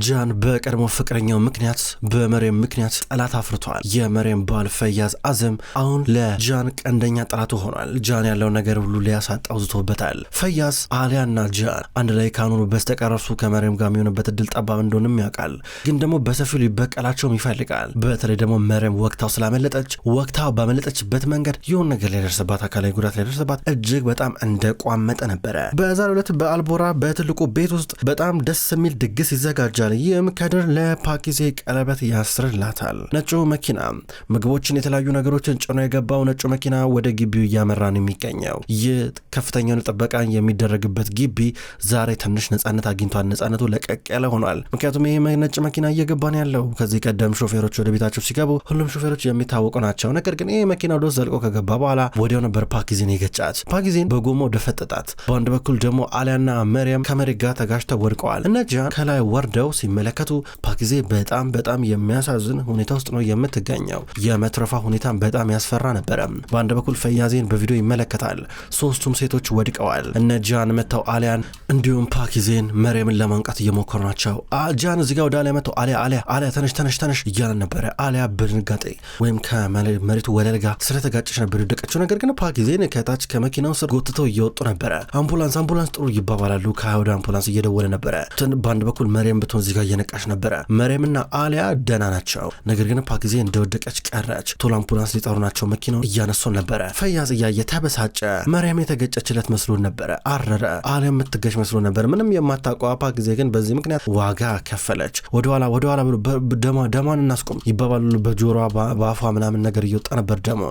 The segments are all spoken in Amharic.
ጃን በቀድሞ ፍቅረኛው ምክንያት በመሬም ምክንያት ጠላት አፍርቷል። የመሬም ባል ፈያዝ አዘም አሁን ለጃን ቀንደኛ ጠላቱ ሆኗል። ጃን ያለው ነገር ሁሉ ሊያሳጣው ዝቶበታል። ፈያዝ አሊያና ጃን አንድ ላይ ካኑኑ በስተቀረሱ ከመሬም ጋር የሚሆንበት እድል ጠባብ እንደሆነም ያውቃል። ግን ደግሞ በሰፊው ሊበቀላቸውም ይፈልጋል። በተለይ ደግሞ መሬም ወቅታው ስላመለጠች ወቅታው ባመለጠችበት መንገድ የሆነ ነገር ሊያደርስባት አካላዊ ጉዳት ሊያደርስባት እጅግ በጣም እንደቋመጠ ነበረ። በዛሬው ዕለት በአልቦራ በትልቁ ቤት ውስጥ በጣም ደስ የሚል ድግስ ይዘጋጃል። ይህም ከድር ለፓኪዜ ቀለበት ያስርላታል። ነጩ መኪና ምግቦችን የተለያዩ ነገሮችን ጭኖ የገባው ነጩ መኪና ወደ ግቢው እያመራ ነው የሚገኘው። ይህ ከፍተኛውን ጥበቃ የሚደረግበት ግቢ ዛሬ ትንሽ ነጻነት አግኝቷል። ነጻነቱ ለቀቅ ያለ ሆኗል። ምክንያቱም ይህ ነጭ መኪና እየገባን ያለው ከዚህ ቀደም ሾፌሮች ወደ ቤታቸው ሲገቡ ሁሉም ሾፌሮች የሚታወቁ ናቸው። ነገር ግን ይህ መኪና ወደ ዘልቆ ከገባ በኋላ ወዲያው ነበር ፓኪዜን የገጫት። ፓኪዜን በጎማው ደፈጠጣት። በአንድ በኩል ደግሞ አሊያና መሪያም ከመሬት ጋር ተጋጭተው ወድቀዋል። እነ ጃን ከላይ ወርደው ሲመለከቱ ፓኪዜ በጣም የሚያሳዝን ሁኔታ ውስጥ ነው የምትገኘው። የመትረፋ ሁኔታ በጣም ያስፈራ ነበረ። በአንድ በኩል ፈያዜን በቪዲዮ ይመለከታል። ሶስቱም ሴቶች ወድቀዋል። እነ ጃን መተው አሊያን እንዲሁም ፓኪዜን መሪያምን ለማንቃት እየሞከሩ ናቸው። ጃን እዚጋ ወደ አሊያ መተው አሊያ ተነሽ እያለ ነበረ። አሊያ በድንጋጤ ወይም ከመሬቱ ወለል ጋር ስለተጋጨች ነበር የወደቀችው። ነገር ግን ፓኪዜን ከታች ከመኪናው ስር ጎትተው እየወጡ ነበረ። አምቡላንስ ጥሩ ይባባላሉ። ከወደ አምቡላንስ እየደወለ ነበረ። በአንድ በኩል መሪያም ብትሆን እዚጋ እየነቃች ነበረ። መሪያምና አሊያ ደህና ናቸው። ነገር ግን ፓኪዜ እንደወደቀች ቀረች። ቶሎ አምቡላንስ ሊጠሩ ናቸው። መኪናው እያነሱን ነበረ። ፈያዝ እያየ ተበሳጨ። መሪያም የተገጨችለት መስሎን ነበረ። አረረ። አሊያ የምትገጭ መስሎ ነበር። ምንም የማታውቀው ፓኪዜ ግን በዚህ ምክንያት ዋጋ ከፈለች። ወደኋላ ብሎ ደሟን እናስቆም ይባባሉ። በጆሮዋ በአፏ ምናምን ነገር እየወጣ ነበር ደሞ።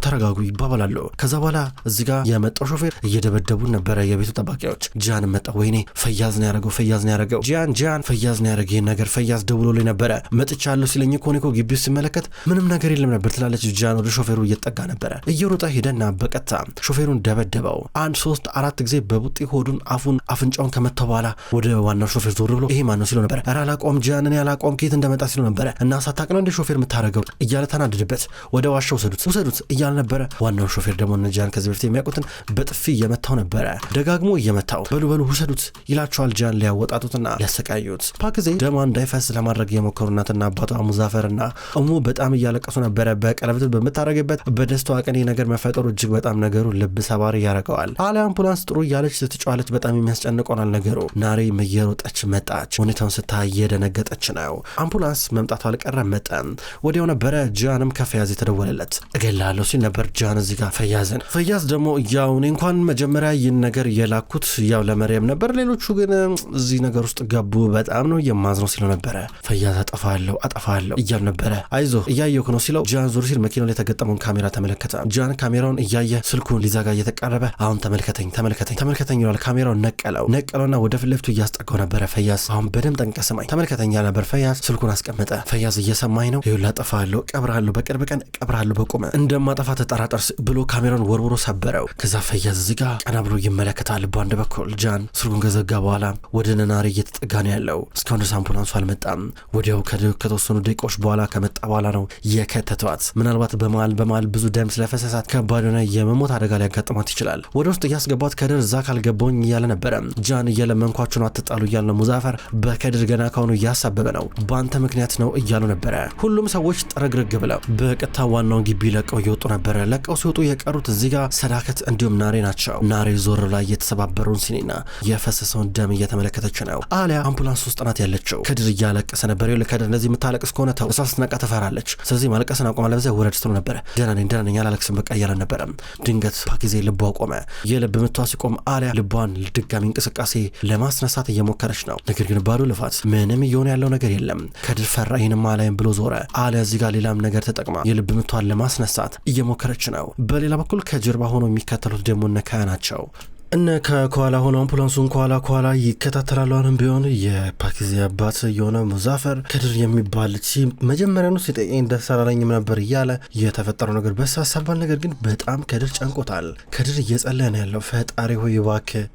ተረጋጉ ይባባላሉ። ከዛ በኋላ እዚጋ የመጣው ሾፌር እየደበደቡ ነበረ የቤቱ ጠባቂዎች። ጃን መጣ። ወይኔ ፈያዝ ነው ያደረገው ጃን ፈያዝ ነው ያደረገው ይሄን ነገር። ፈያዝ ደውሎልኝ ነበረ መጥቻለሁ ሲለኝ እኮ ግቢው ሲመለከት ምንም ነገር የለም ነበር ትላለች። ጃን ወደ ሾፌሩ እየጠጋ ነበረ። እየሮጠ ሄደና በቀጥታ ሾፌሩን ደበደበው። 1 3 4 ጊዜ በቡጢ ሆዱን አፍንጫውን ከመታው በኋላ ወደ ዋናው ሾፌር ዞር ብሎ ይሄ ማን ነው ሲለው ነበር። ኧረ አላቆም ጃንን ያላቆም ከየት እንደመጣ ሲለው ነበረ። እና ሳታቅ ነው እንደ ሾፌር የምታደርገው እያለ ተናደደበት። ወደ ዋሻ ውሰዱት እያለ ነበረ። ዋናው ሾፌር ደግሞ እነ ጃን ከዚህ በፊት የሚያውቁትን በጥፊ እየመታው ነበረ። ደጋግሞ እየመታው በሉ ውሰዱት ይላቸዋል። ጃን ሊያወጣጡትና ሊያሰቃዩት። ፓኪዜ ደሟ እንዳይፈስ ለማድረግ የሞከሩ እናትና አባቷ ሙዛፈርና እሙ በጣም እያለቀሱ ነበረ። በቀለበት በምታረግበት በደስታዋ ቀን ነገር መፈጠሩ እጅግ በጣም ነገሩ ልብ ሰባሪ ያደርገዋል። አሊያ አምቡላንስ ጥሩ እያለች ስትጫዋለች። በጣም የሚያስጨንቀናል ነገሩ። ናሬ እየሮጠች መጣች። ሁኔታውን ስታይ እየደነገጠች ነው። አምቡላንስ መምጣቱ አልቀረም መጣ። ወዲያው ነበረ ጃንም ከፈያዝ የተደወለለት። እገላለሁ ሲል ነበር ጃን እዚህ ጋር ፈያዝ ደግሞ ያው እኔ እንኳን መጀመሪያ ይህን ነገር የላኩት ያው ለመሪያም ነበር፣ ሌሎቹ ግን እዚህ ነገር ውስጥ ገቡ። በጣም ነው የማዝነው ሲለው ነበረ። ፈያዝ አጠፋለሁ እያል ነበረ። አይዞህ እያየሁ ነው ሲለው ጃን ዞር ሲል መኪናው ላይ የተገጠመውን ካሜራ ተመለከተ። ጃን ካሜራውን እያየ ስልኩን ሊዘጋ እየተቃረበ አሁን ተመልከተኝ ይላል። ካሜራውን ነቀለውና ወደ ፊት ለፊቱ እያስጠጋው ነበረ። ፈያዝ አሁን በደንብ ጠንቀ ስማኝ ተመልከተኝ ያለ ነበር። ፈያዝ ስልኩን አስቀመጠ። ፈያዝ እየሰማኝ ነው ይሁላ አጠፋለሁ፣ ቀብራለሁ፣ በቅርብ ቀን ቀብራለሁ፣ በቁመ እንደማጠፋ ተጠራጠር ብሎ ካሜራውን ወርውሮ ሰበረው። ከዛ ፈያዝ እዚህ ጋር ቀና ብሎ ይመለከታል። በአንድ በኩል ጃን ስልኩን ከዘጋ በኋላ ወደ ናሬ እየተጠጋ ነው ያለው። እስካሁን ድረስ አምቡላንሱ አልመጣም። ወዲያው ከተወሰኑ ደቂቃዎች በኋላ ከመጣ በኋላ ነው የከተቷት። ምናልባት በመሃል ብዙ ደም ስለፈሰሳት ከባድ የሆነ የመሞት አደጋ ሊያጋጥማት ይችላል። ወደ ውስጥ እያስገባት ከድር እዛ ካልገባኝ እያለ ነበረ። ጃን እየለመንኳችሁ ነው አትጣሉ እያለ ነው። ሙዛፈር በከድር ገና ካሁኑ እያሳበበ ነው። በአንተ ምክንያት ነው እያሉ ነበረ። ሁሉም ሰዎች ጥረግርግ ብለው በቀጥታ ዋናውን ግቢ ለቀው እየወጡ ነበረ። ለቀው ሲወጡ የቀሩት እዚህ ጋር ሰዳከት እንዲሁም ናሬ ናቸው። ናሬ ዞር ላይ የተሰባበረውን ሲኒና የፈሰሰውን ደም እየተመለከተች ነው። አሊያ አምቡላንስ ውስጥ ናት ያለችው። ከድር እያለቀሰ ነበር። ከድር እንደዚህ የምታለቅስ ከሆነ ተው፣ እሷ ስትነቃ ትፈራለች። ስለዚህ ማለቀስን አቆማ፣ ለበዛ ወረድ ስትሉ ነበረ። ደህና ነኝ አላለቅስም በቃ እያለ ነበረ። ድንገት ፓኪዜ ልቧ ቆመ። የልብ ምቷ ሲቆም አሊያ ልቧን ድጋሚ እንቅስቃሴ ለማስነሳት እየሞከረች ነው። ነገር ግን ባዶ ልፋት፣ ምንም እየሆነ ያለው ነገር የለም። ከድር ፈራ። ይህንም አላይም ብሎ ዞረ። አሊያ እዚህ ጋር ሌላም ነገር ተጠቅማ የልብ ምቷን ለማስነሳት እየሞከረች ነው። በሌላ በኩል ከጀርባ ሆኖ የሚከተሉት ደግሞ ነካያ ናቸው። እነ ከኋላ ሆኖ አምቡላንሱን ከኋላ ይከታተላሉ። አሁንም ቢሆን የፓኪዜ አባት የሆነ ሙዛፈር ከድር የሚባል መጀመሪያኑ ሲጠየኝ ደስ አላለኝም ነበር እያለ የተፈጠረው ነገር በሳሳባል። ነገር ግን በጣም ከድር ጨንቆታል። ከድር እየጸለየ ነው ያለው። ፈጣሪ ሆይ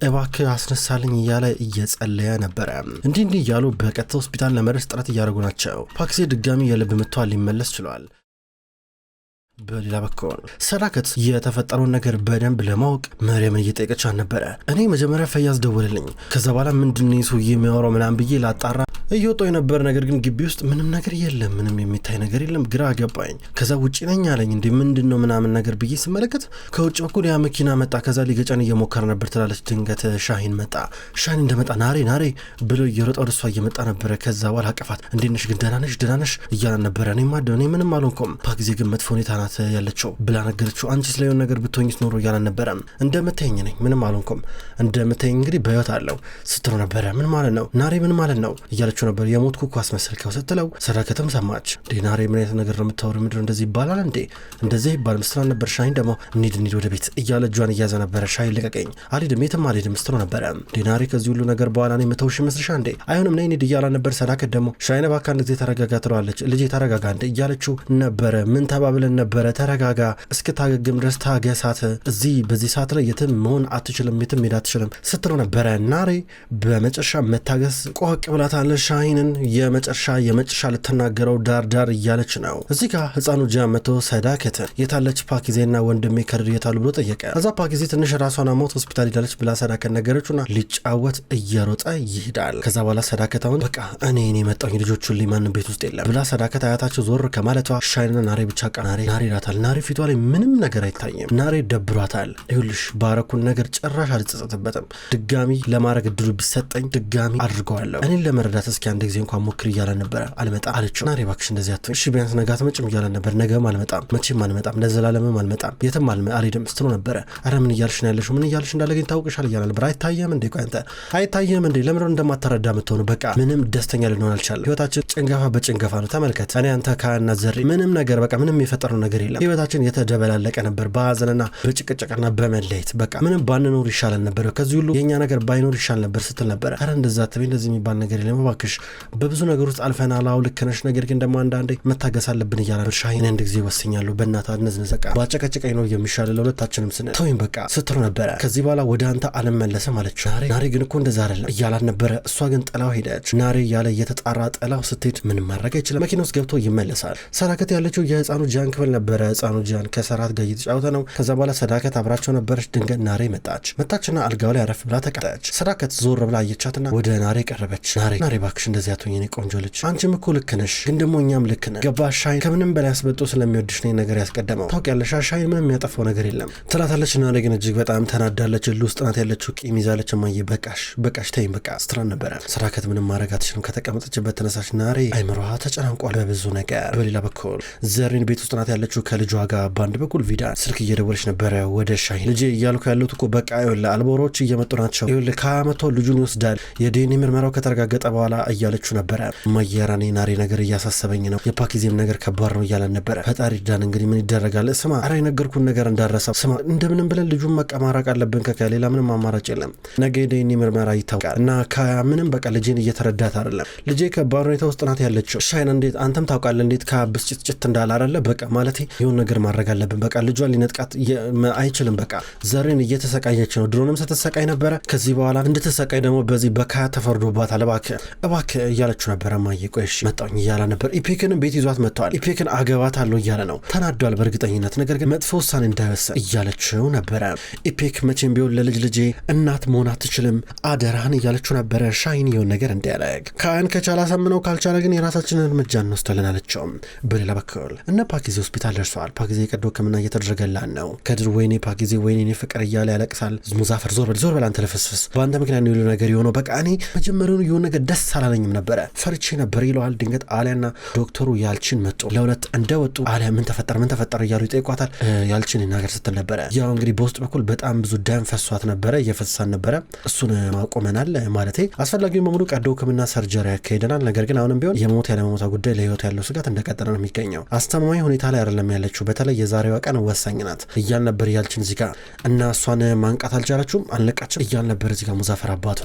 እባክህ አስነሳልኝ እያለ እየጸለየ ነበረ። እንዲህ እያሉ በቀጥታ ሆስፒታል ለመድረስ ጥረት እያደረጉ ናቸው። ፓኪዜ ድጋሚ የልብ ምቷ ሊመለስ ችሏል። በሌላ በኩል ሰዳከት የተፈጠረውን ነገር በደንብ ለማወቅ መሪያምን እየጠየቀች ነበረ። እኔ መጀመሪያ ፈያዝ ደወለልኝ። ከዛ በኋላ ምንድነው ሰው የሚያወራው ምናምን ብዬ ላጣራ እየወጣሁ የነበረ ነገር ግን ግቢ ውስጥ ምንም ነገር የለም፣ ምንም የሚታይ ነገር የለም። ግራ ገባኝ። ከዛ ውጪ ነኝ አለኝ። እንዴ ምንድነው ምናምን ነገር ብዬ ስመለከት ከውጭ በኩል ያ መኪና መጣ። ከዛ ሊገጨን እየሞከረ ነበር ትላለች። ድንገት ሻሂን መጣ። ሻሂን እንደመጣ ናሬ ብሎ እየሮጠ ወደ እሷ እየመጣ ነበረ። ከዛ በኋላ አቀፋት። እንዴት ነሽ ግን ደህና ነሽ እያለን ነበረ። እኔ ምንም አልሆንኩም፣ ፓኪዜ ግን መጥፎ ሁኔታ ናት ያለችው ብላ ነገረችው። አንቺ ስለሆነ ነገር ብትሆኝስ ኖሮ እያለን ነበረ። እንደምትይኝ ነኝ፣ ምንም አልሆንኩም፣ እንደምትይኝ እንግዲህ በህይወት አለው ስትለው ነበረ። ምን ማለት ነው ናሬ ምን ማለት ነው እያለችው ነበር። የሞትኩ እኮ አስመሰልከው ስትለው ሰዳከትም ሰማች። ናሬ ምን አይነት ነገር ነው የምታወሪው? ምንድነው እንደዚህ ይባላል እንዴ? እንደዚህ ይባል ምስላ ነበር። ሻሂን ደግሞ እንሂድ ወደ ቤት እያለ እጇን እያዘ ነበረ። ሻሂን ልቀቀኝ፣ አልሄድም፣ የትም አልሄድም ስትለው ነበረ። ናሬ ከዚህ ሁሉ ነገር በኋላ እኔ መተውሽ ይመስልሻ እንዴ? አይሆንም ነይ እንሂድ እያለ ነበር። ሰዳከት ደግሞ ሻሂን እባክህ አንድ ጊዜ ተረጋጋ ትለዋለች። ልጄ ተረጋጋ እንዴ እያለችው ነበረ። ምን ተባብለን ነበረ? ተረጋጋ፣ እስክታገግም ድረስ ታገሳት፣ እዚህ በዚህ ሰዓት ላይ የትም መሆን አትችልም፣ የትም ሄድ አትችልም ስትለው ነበረ። ናሬ በመጨረሻ መታገስ ቆቅ ብላታለች። ሻሂንን የመጨረሻ ልትናገረው ዳር እያለች ነው። እዚህ ጋር ህፃኑ ጃን መቶ ሰዳከትን የታለች ፓኪዜና ወንድሜ ከድር የታሉ ብሎ ጠየቀ። እዛ ፓኪዜ ትንሽ ራሷን አሞት ሆስፒታል ሄዳለች ብላ ሰዳከት ነገረችውና ሊጫወት እየሮጠ ይሄዳል። ከዛ በኋላ ሰዳከት አሁን በቃ እኔ መጣሁኝ ልጆቹን ሊማንም ቤት ውስጥ የለም ብላ ሰዳከት አያታቸው ዞር ከማለቷ ሻሂንና ናሬ ብቻ ናሬ ይላታል። ናሬ ፊቷ ላይ ምንም ነገር አይታይም። ናሬ ደብሯታል። ይኸውልሽ ባረኩን ነገር ጭራሽ አልጸጸትበትም። ድጋሚ ለማድረግ እድሉ ቢሰጠኝ ድጋሚ አድርገዋለሁ። እኔን ለመረዳት እስኪ አንድ ጊዜ እንኳን ሞክር እያለ ነበረ። አልመጣም አለችው። ናሬ እባክሽ እንደዚህ አትሆን እሺ፣ ቢያንስ ነገ አትመጭም እያለ ነበር። ነገም አልመጣም፣ መቼም አልመጣም፣ ለዘላለምም አልመጣም፣ የትም አልሄድም ስትሎ ነበረ። አረ ምን እያልሽ ነው ያለሽው? ምን እያልሽ እንዳለገኝ ታውቅሻል እያለ ነበር። አይታየም እንዴ? ቆይ አንተ አይታየም እንዴ? ለምን እንደማታረዳ የምትሆኑ? በቃ ምንም ደስተኛ ልንሆን አልቻለም። ህይወታችን ጭንገፋ በጭንገፋ ነው። ተመልከት፣ እኔ አንተ ካና ዘሪ ምንም ነገር በቃ ምንም የፈጠረው ነገር የለም። ህይወታችን የተደበላለቀ ነበር በሀዘንና በጭቅጭቅና በመለየት። በቃ ምንም ባንኖር ይሻላል ነበር፣ ከዚህ ሁሉ የኛ ነገር ባይኖር ይሻል ነበር ስትል ነበረ። አረ እንደዛ አትበይ፣ እንደዚህ የሚባል ነገር የለም እባክሽ፣ በብዙ ነገር ውስጥ አልፈናል። አዎ ልክ ነሽ፣ ነገር ግን ደግሞ አንዳንዴ መታገስ አለብን እያለ ነበር። ሻሂን አንድ ጊዜ ወስኛለሁ፣ በእናትህ አነዝነዘቃ ባጨቀጨቀኝ ነው የሚሻለው ለሁለታችንም ስንል ተወኝ በቃ ስትል ነበረ። ከዚህ በኋላ ወደ አንተ አልመለስም አለች። ናሬ ግን እኮ እንደዛ አይደለም እያላት ነበረ። እሷ ግን ጥላው ሄደች። ናሬ እያለ እየተጣራ ጥላው ስትሄድ ምንም ማድረግ አይችልም። መኪና ውስጥ ገብቶ ይመለሳል። ሰዳከት ያለችው የህፃኑ ጃን ክፍል ነበረ። ህፃኑ ጃን ከሰራት ጋር እየተጫወተ ነው። ከዛ በኋላ ሰዳከት አብራቸው ነበረች። ድንገት ናሬ መጣችና አልጋው ላይ አረፍ ብላ ተቀመጠች። ሰዳከት ዞር ብላ አየቻትና ወደ ናሬ ቀረበች። ናሬ እባክሽ እንደዚህ አትሆኝ የኔ ቆንጆ ልጅ፣ አንቺም እኮ ልክ ነሽ፣ ግን ደግሞ እኛም ልክ ነን። ገባሽ? ሻሂን ከምንም በላይ አስበልጦ ስለሚወድሽ ነው ነገር ያስቀደመው። ታውቂያለሽ፣ ሻሂን ምንም ያጠፋው ነገር የለም ትላታለች። ናሬ ግን እጅግ በጣም ተናዳለች። ውስጥ ናት ያለችው፣ ቂም ይዛለች። እማዬ በቃሽ ተይኝ በቃ ስትራን ነበረ። ሰዳከት ምንም ማድረግ አትችልም። ከተቀመጠችበት ተነሳች። ናሬ አይምሮዋ ተጨናንቋል በብዙ ነገር። በሌላ በኩል ዘሪን ቤት ውስጥ ናት ያለችው ከልጇ ጋር። በአንድ በኩል ቪዳን ስልክ እየደወለች ነበረ ወደ ሻሂን። ልጄ እያልኩ ያሉት እኮ በቃ ይኸውልህ አልቦሮች እየመጡ ናቸው፣ ይኸውልህ ከመቶ ልጁን ይወስዳል የዲኤንኤ ምርመራው ከተረጋገጠ በኋላ እያለችው ነበረ። እማዬ ናሬ ነገር እያሳሰበኝ ነው፣ የፓኪዜም ነገር ከባድ ነው እያለን ነበረ። ፈጣሪ ዳን እንግዲህ ምን ይደረጋል። ስማ አረ የነገርኩን ነገር እንዳረሳው ስማ፣ እንደምንም ብለን ልጁን መቀማራቅ አለብን። ከሌላ ምንም አማራጭ የለም። ነገ የዲኤንኤ ምርመራ ይታወቃል እና ከምንም በቃ ልጄን እየተረዳት አይደለም። ልጄ ከባድ ሁኔታ ውስጥ ናት ያለችው። ሻሂን እንዴት አንተም ታውቃለህ እንዴት ከብስጭት እንዳለ አይደለ? በቃ ማለት የሆነ ነገር ማድረግ አለብን። በቃ ልጇን ሊነጥቃት አይችልም። በቃ ዘሬን እየተሰቃየች ነው። ድሮንም ስትሰቃይ ነበረ። ከዚህ በኋላ እንድትሰቃይ ደግሞ በዚህ በካያ ተፈርዶባታል። እባክህ እያለችው ነበረ። እማዬ ቆይ እሺ መጣሁኝ እያለ ነበር። ኢፔክንም ቤት ይዟት መጥተዋል። ኢፔክን አገባታለሁ እያለ ነው። ተናዷል በእርግጠኝነት፣ ነገር ግን መጥፎ ውሳኔ እንዳይወስን እያለችው ነበረ። ኢፔክ መቼም ቢሆን ለልጄ እናት መሆን አትችልም አደራህን እያለችው ነበረ። ሻሂን የሆነ ነገር እንዲያደርግ ካያን ከቻለ አሳምነው፣ ካልቻለ ግን የራሳችንን እርምጃ እንወስዳለን አለችው። በሌላ በኩል እነ ፓኪዜ ሆስፒታል ደርሰዋል። ፓኪዜ የቀዶ ሕክምና እየተደረገላን ነው። ከድር ወይኔ ፓኪዜ ወይኔ ፍቅር እያለ ያለቅሳል። ሙዛፈር ዞር በል አንተ ልፍስፍስ፣ በአንተ ምክንያት ነው ነገር የሆነው። በቃ እኔ መጀመሪያውኑ የሆነ ነገር ደስ አላለኝም ነበረ፣ ፈርቼ ነበር ይለዋል። ድንገት አሊያና ዶክተሩ ያልችን መጡ። ለሁለት እንደወጡ አሊያ ምን ተፈጠረ እያሉ ይጠይቋታል። ያልችን ነገር ስትል ነበረ። ያው እንግዲህ በውስጥ በኩል በጣም ብዙ ደም ፈሷት ነበረ፣ እየፈሳን ነበረ። እሱን ማቆመናል ማለቴ አስፈላጊውን በሙሉ ቀዶ ሕክምና ሰርጀሪ ያካሄደናል። ነገር ግን አሁንም ቢሆን የሞት ያለመሞታ ጉዳይ ለህይወት ያለው ስጋት እንደቀጠለ ነው የሚገኘው። አስተማማኝ ሁኔታ ላይ አይደለም ያለችው። በተለይ የዛሬዋ ቀን ወሳኝ ናት እያል ነበር ያልችን እዚህ ጋር እና እሷን ማንቃት አልቻለችም፣ አልነቃችም እያል ነበር እዚህ ጋር ሙዛፈር አባቷ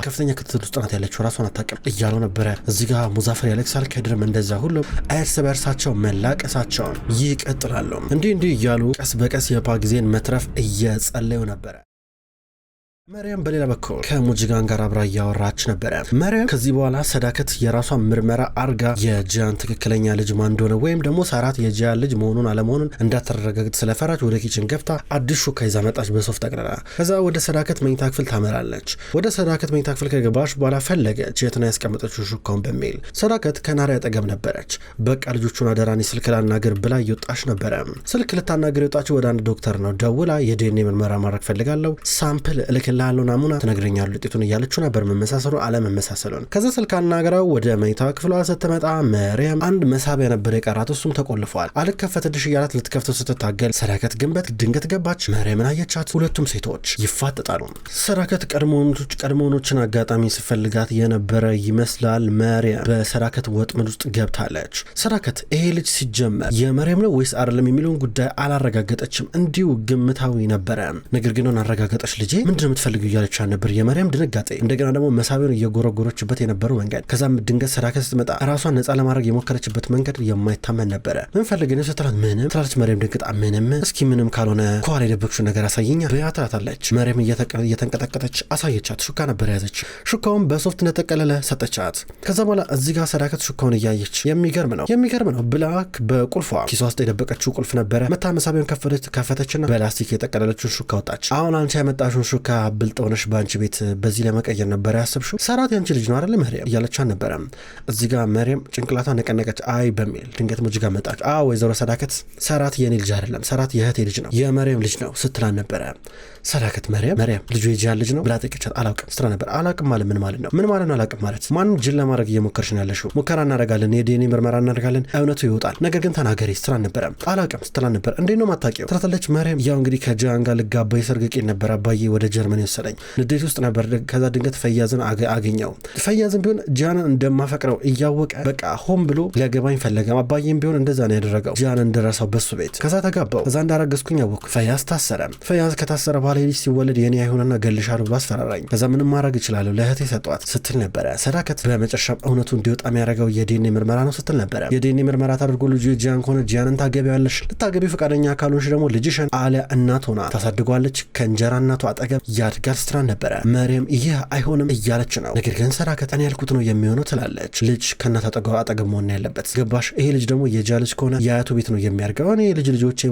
ከፍተኛ ክትትል ውስጥ ናት ያለችው፣ ራሷን አታውቅም እያለው ነበረ። እዚህ ጋር ሙዛፈር ያለቅሳል፣ ከድርም እንደዛ። ሁሉም እርስ በእርሳቸው መላቀሳቸውን ይቀጥላሉ። እንዲህ እያሉ ቀስ በቀስ የፓኪዜን መትረፍ እየጸለዩ ነበረ። መርየም በሌላ በኩል ከሙጅጋን ጋር አብራ እያወራች ነበረ። መርየም ከዚህ በኋላ ሰዳከት የራሷን ምርመራ አርጋ የጂያን ትክክለኛ ልጅ ማን እንደሆነ ወይም ደግሞ ሳራት የጂያን ልጅ መሆኑን አለመሆኑን እንዳትረጋግጥ ስለፈራች ወደ ኪችን ገብታ አዲስ ሹካ ይዛ መጣች በሶፍት ጠቅልላ። ከዛ ወደ ሰዳከት መኝታ ክፍል ታመራለች። ወደ ሰዳከት መኝታ ክፍል ከገባች በኋላ ፈለገች የት ነው ያስቀመጠችው ሹካውን በሚል። ሰዳከት ከናሪ አጠገብ ነበረች። በቃ ልጆቹን አደራኒ ስልክ ላናገር ብላ እየወጣች ነበረ። ስልክ ልታናገር የወጣችው ወደ አንድ ዶክተር ነው። ደውላ የዲኤንኤ ምርመራ ማድረግ ፈልጋለሁ ሳምፕል ላለው ናሙና ትነግረኛሉ ውጤቱን እያለችው ነበር መመሳሰሉ አለመመሳሰሉን። ከዛ ስልክ አናገራው ወደ መኝታ ክፍሏ ስትመጣ መርየም አንድ መሳቢያ ነበር የቀራት፣ እሱም ተቆልፏል። አልከፈትልሽ እያላት ልትከፍተው ስትታገል ሰዳከት ግንበት ድንገት ገባች። መርየምን አየቻት። ሁለቱም ሴቶች ይፋጠጣሉ። ሰዳከት ቀድሞኖችን አጋጣሚ ስፈልጋት የነበረ ይመስላል። መርየም በሰዳከት ወጥመድ ውስጥ ገብታለች። ሰዳከት ይሄ ልጅ ሲጀመር የመርየም ነው ወይስ አይደለም የሚለውን ጉዳይ አላረጋገጠችም። እንዲሁ ግምታዊ ነበረ። ነገር ግን አረጋገጠች። ልጄ ምንድነው የምትፈልጊው እያለች ነበር። የመርየም ድንጋጤ እንደገና ደግሞ መሳቢያውን እየጎረጎረችበት የነበረው መንገድ፣ ከዛም ድንገት ሰዳከት ስትመጣ ራሷን ነፃ ለማድረግ የሞከረችበት መንገድ የማይታመን ነበረ። ምን ፈልገህ ነው ስትላት ምንም ትላለች። መርየም ድንግጣ ምንም እስኪ ምንም ካልሆነ ከኋላ የደበቅሽው ነገር አሳየኛ ብያ ትላታለች። መርየም እየተንቀጠቀጠች አሳየቻት። ሹካ ነበር ያዘች። ሹካውን በሶፍት እንደተቀለለ ሰጠቻት። ከዛ በኋላ እዚህ ጋር ሰዳከት ሹካውን እያየች የሚገርም ነው ብላ በቁልፏ ኪሷ ውስጥ የደበቀችው ቁልፍ ነበረ። መታ መሳቢያውን ከፈተችና በላስቲክ የጠቀለለችውን ሹካ ወጣች። አሁን አንቺ ያመጣሽውን ሹካ ብልጠውነሽ ባንቺ ቤት በዚህ ለመቀየር ነበር ያሰብሽው? ሰራት ያንቺ ልጅ ነው አይደል መርየም እያለቻት ነበረ። እዚህ ጋር መርየም ጭንቅላቷ ነቀነቀች። አይ በሚል ድንገት ሙጅጋ መጣች። ወይዘሮ ሰዳከት ሰራት የኔ ልጅ አይደለም፣ ሰራት የእህቴ ልጅ ነው፣ የመርየም ልጅ ነው ስትላን ነበረ። ሰዳከት መርየም ልጁ የጂያን ልጅ ነው ብላ ጠየቀቻት። አላውቅም ስትላ ነበር። አላውቅም ማለት ምን ማለት ነው? ምን ማለት ነው አላውቅም ማለት? ማንም ጅል ለማድረግ እየሞከርሽ ነው ያለሽው። ሙከራ እናደርጋለን፣ የዲኤንኤ ምርመራ እናደርጋለን፣ እውነቱ ይወጣል፣ ነገር ግን ተናገሪ ስትላን ነበረ። አላውቅም ስትላን ነበር። እንዴት ነው ማታውቂው ትላታለች መርየም። ያው እንግዲህ ከጂያን ጋር ልጋባ የሰርግ ቀን ነበር አባዬ ወደ ጀርመን የወሰደኝ፣ ንዴት ውስጥ ነበር። ከዛ ድንገት ፈያዝን አገኘው። ፈያዝን ቢሆን ጂያንን እንደማፈቅረው እያወቀ በቃ ሆን ብሎ ሊያገባኝ ፈለገ። አባዬም ቢሆን እንደዛ ነው ያደረገው፣ ጂያንን እንደረሳው በሱ ቤት። ከዛ ተጋባው። ከዛ እንዳረገዝኩኝ አወቅኩ። ፈያዝ ታሰረ። ፈያዝ ከታሰረ በኋላ ልጅ ሲወለድ የኔ አይሆንና ገልሻለሁ ብሎ አስፈራራኝ። ከዛ ምንም ማድረግ እችላለሁ ለእህቴ ሰጧት ስትል ነበረ ሰዳከት። በመጨረሻም እውነቱ እንዲወጣ የሚያደርገው የዲኤንኤ ምርመራ ነው ስትል ነበረ። የዲኤንኤ ምርመራ ታደርጎ ልጁ ጂያን ከሆነ ጂያንን ታገቢያለሽ፣ ልታገቢ ፈቃደኛ ካልሆንሽ ደግሞ ልጅሽን አለ እናት ሆና ታሳድጓለች፣ ከእንጀራ እናቱ አጠገብ ያድጋል ስትል ነበረ። መርየም ይህ አይሆንም እያለች ነው። ነገር ግን ሰዳከት እኔ ያልኩት ነው የሚሆነው ትላለች። ልጅ ከእናት አጠገብ መሆን ያለበት ገባሽ? ይሄ ልጅ ደግሞ የጂያ ልጅ ከሆነ የአያቱ ቤት ነው የሚያርገው። እኔ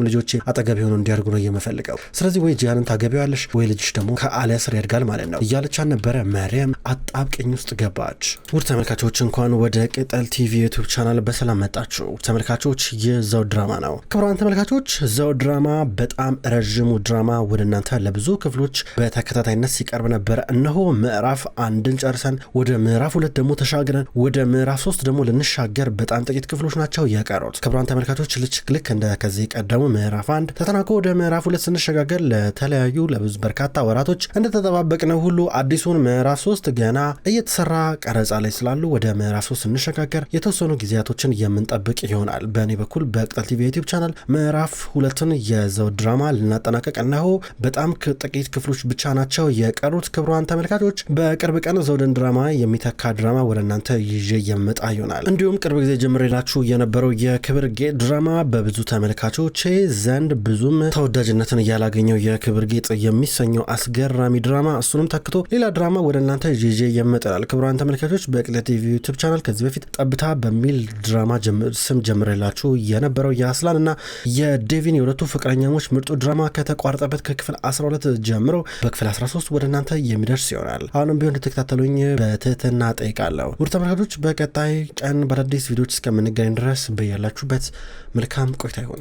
ልጆቼ አጠገብ የሆነው እንዲያርጉ ነው የምፈልገው። ስለዚህ ወይ ጂያንን ታገቢዋለሽ ወይ ልጅሽ ደግሞ ከአሊያ ስር ያድጋል ማለት ነው እያለች ነበረ። መርየም አጣብቅኝ ውስጥ ገባች። ውድ ተመልካቾች እንኳን ወደ ቅጠል ቲቪ ዩቲዩብ ቻናል በሰላም መጣችሁ። ተመልካቾች የዘውድ ድራማ ነው። ክቡራን ተመልካቾች ዘውድ ድራማ በጣም ረዥሙ ድራማ ወደ እናንተ ለብዙ ክፍሎች በተከታታይነት ሲቀርብ ነበር። እነሆ ምዕራፍ 1ን ጨርሰን ወደ ምዕራፍ 2 ደግሞ ተሻግረን ወደ ምዕራፍ 3 ደግሞ ልንሻገር በጣም ጥቂት ክፍሎች ናቸው የቀሩት። ክቡራን ተመልካቾች ልክ እንደ ከዚህ ቀደሙ ምዕራፍ 1 ተጠናቆ ወደ ምዕራፍ 2 ስንሸጋገር ለተለያዩ ለብዙ በርካታ ወራቶች እንደተጠባበቅነው ሁሉ አዲሱን ምዕራፍ 3 ገና እየተሰራ ቀረጻ ላይ ስላሉ ወደ ምዕራፍ 3 ስንሸጋገር የተወሰኑ ጊዜያቶችን የምንጠብቅ ይሆናል። በእኔ በኩል በቅጠል ቲቪ ዩቲዩብ ቻናል ምዕራፍ 2ን የዘውድ ድራማ ልናጠናቀቅ እነሆ በጣም ጥቂት ክፍሎች ብቻ ናቸው የቀሩት። ክቡራን ተመልካቾች በቅርብ ቀን ዘውድን ድራማ የሚተካ ድራማ ወደ እናንተ ይዤ የምጣ ይሆናል። እንዲሁም ቅርብ ጊዜ ጀምሬላችሁ የነበረው የክብር ጌጥ ድራማ በብዙ ተመልካቾች ዘንድ ብዙም ተወዳጅነትን ያላገኘው የክብር ጌጥ የሚሰኘው አስገራሚ ድራማ እሱንም ተክቶ ሌላ ድራማ ወደ እናንተ ይዤ የምጣል። ክቡራን ተመልካቾች በቅጠል ቲቪ ዩቲዩብ ቻናል ከዚህ በፊት ጠብታ በሚል ድራማ ስም ጀምሬላችሁ የነበረው የአስላን እና የዴቪን የሁለቱ ፍቅረኛሞች ምርጡ ድራማ ከተቋረጠበት ከክፍል 12 ጀምሮ በክፍል 13 ወደ እናንተ የሚደርስ ይሆናል። አሁንም ቢሆን እንድትከታተሉኝ በትህትና ጠይቃለሁ። ውድ ተመልካቾች በቀጣይ ቀን በአዳዲስ ቪዲዮዎች እስከምንገናኝ ድረስ በያላችሁበት መልካም ቆይታ ይሁን።